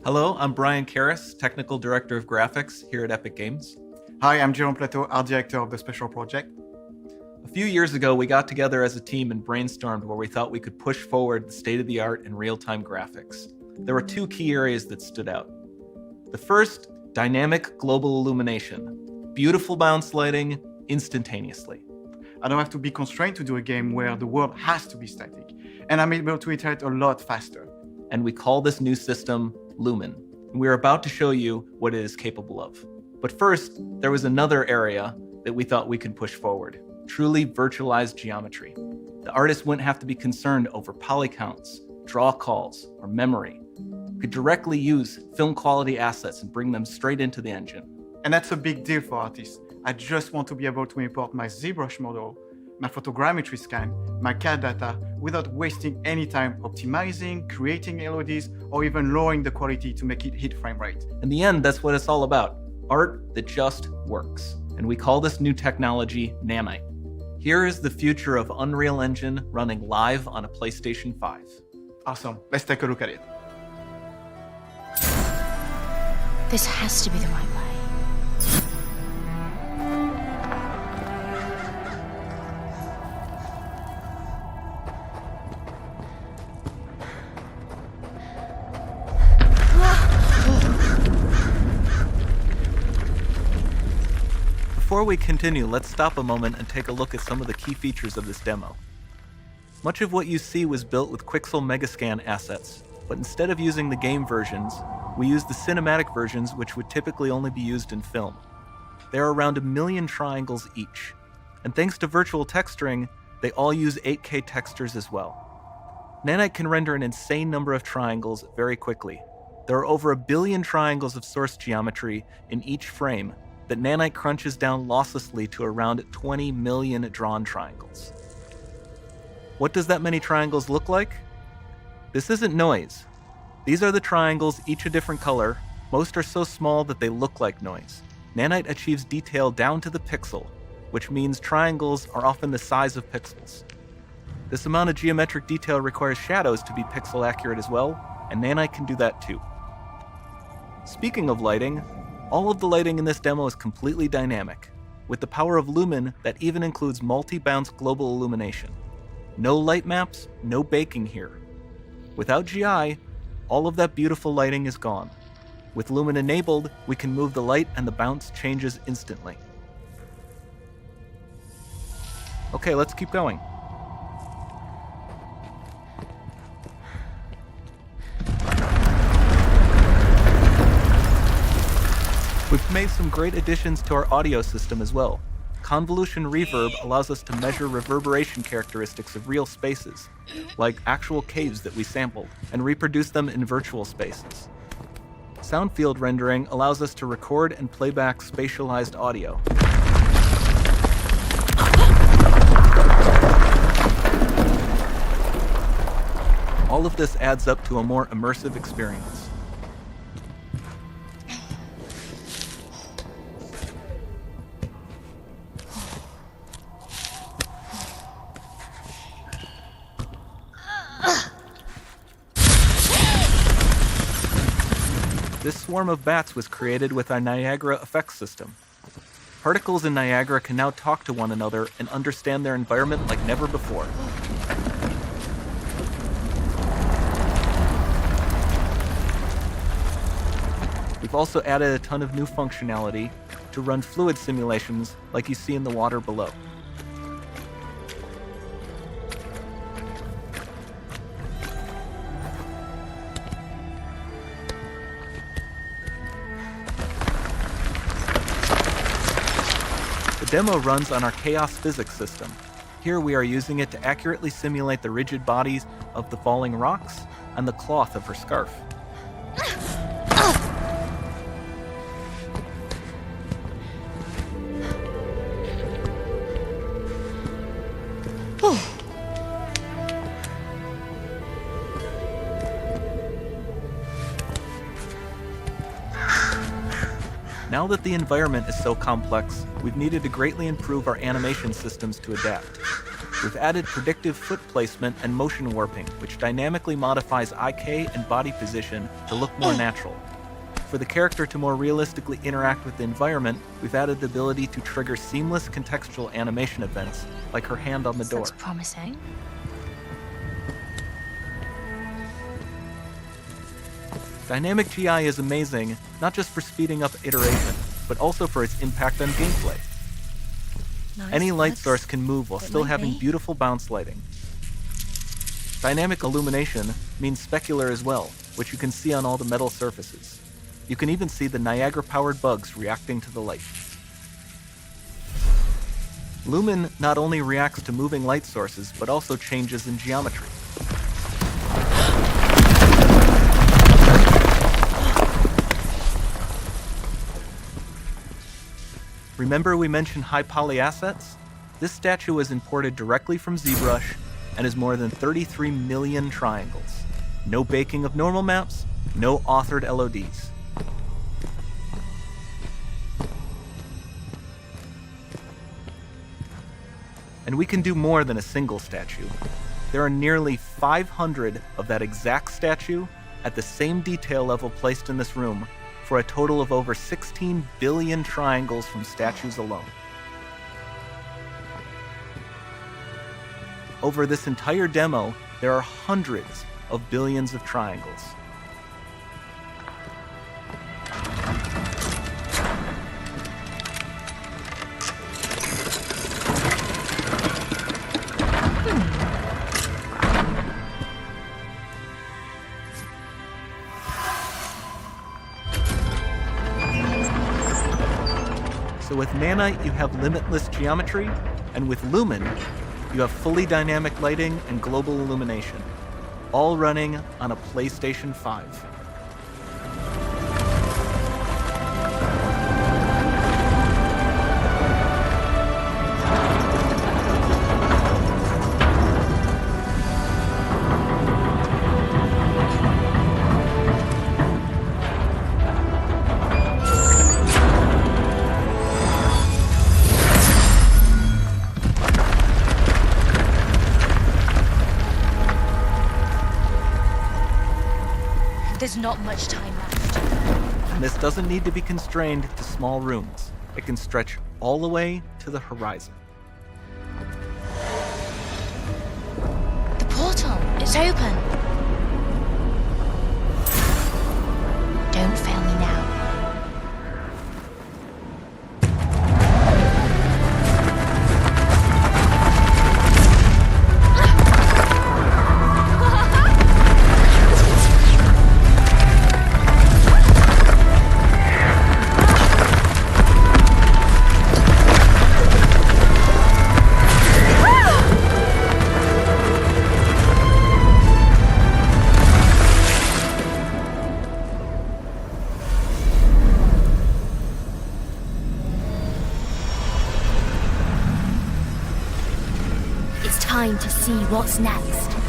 Hello, I'm Brian Karras, Technical Director of Graphics here at Epic Games. Hi, I'm Jerome Plateau, Art Director of the Special Project. A few years ago, we got together as a team and brainstormed where we thought we could push forward the state-of-the-art in real-time graphics. There were two key areas that stood out. The first, dynamic global illumination. Beautiful bounce lighting, instantaneously. I don't have to be constrained to do a game where the world has to be static, and I'm able to iterate a lot faster. And we call this new system Lumen. And we're about to show you what it is capable of. But first, there was another area that we thought we could push forward. Truly virtualized geometry. The artist wouldn't have to be concerned over poly counts, draw calls, or memory. We could directly use film quality assets and bring them straight into the engine. And that's a big deal for artists. I just want to be able to import my ZBrush model, my photogrammetry scan, my CAD data without wasting any time optimizing, creating LODs, or even lowering the quality to make it hit frame rate. In the end, that's what it's all about. Art that just works. And we call this new technology Nanite. Here is the future of Unreal Engine running live on a PlayStation 5. Awesome, let's take a look at it. This has to be the right way. Before we continue, let's stop a moment and take a look at some of the key features of this demo. Much of what you see was built with Quixel Megascan assets, but instead of using the game versions, we used the cinematic versions, which would typically only be used in film. There are around 1 million triangles each, and thanks to virtual texturing, they all use 8K textures as well. Nanite can render an insane number of triangles very quickly. There are over 1 billion triangles of source geometry in each frame that Nanite crunches down losslessly to around 20 million drawn triangles. What does that many triangles look like? This isn't noise. These are the triangles, each a different color. Most are so small that they look like noise. Nanite achieves detail down to the pixel, which means triangles are often the size of pixels. This amount of geometric detail requires shadows to be pixel accurate as well, and Nanite can do that too. Speaking of lighting, all of the lighting in this demo is completely dynamic, with the power of Lumen that even includes multi-bounce global illumination. No light maps, no baking here. Without GI, all of that beautiful lighting is gone. With Lumen enabled, we can move the light and the bounce changes instantly. Okay, let's keep going. We've made some great additions to our audio system as well. Convolution reverb allows us to measure reverberation characteristics of real spaces, like actual caves that we sampled, and reproduce them in virtual spaces. Sound field rendering allows us to record and play back spatialized audio. All of this adds up to a more immersive experience. This swarm of bats was created with our Niagara effects system. Particles in Niagara can now talk to one another and understand their environment like never before. We've also added a ton of new functionality to run fluid simulations like you see in the water below. The demo runs on our chaos physics system. Here we are using it to accurately simulate the rigid bodies of the falling rocks and the cloth of her scarf. Now that the environment is so complex, we've needed to greatly improve our animation systems to adapt. We've added predictive foot placement and motion warping, which dynamically modifies IK and body position to look more natural. For the character to more realistically interact with the environment, we've added the ability to trigger seamless contextual animation events, like her hand on the door. Looks promising. Dynamic GI is amazing, not just for speeding up iteration, but also for its impact on gameplay. Nice Any light looks. source can move while It still might having be. beautiful bounce lighting. Dynamic illumination means specular as well, which you can see on all the metal surfaces. You can even see the Niagara-powered bugs reacting to the light. Lumen not only reacts to moving light sources, but also changes in geometry. Remember we mentioned high poly assets? This statue was imported directly from ZBrush and is more than 33 million triangles. No baking of normal maps, no authored LODs. And we can do more than a single statue. There are nearly 500 of that exact statue at the same detail level placed in this room, for a total of over 16 billion triangles from statues alone. Over this entire demo, there are hundreds of billions of triangles. So with Nanite, you have limitless geometry, and with Lumen, you have fully dynamic lighting and global illumination, all running on a PlayStation 5. There's not much time left. And this doesn't need to be constrained to small rooms. It can stretch all the way to the horizon. The portal, it's open. Don't fail me now. It's time to see what's next.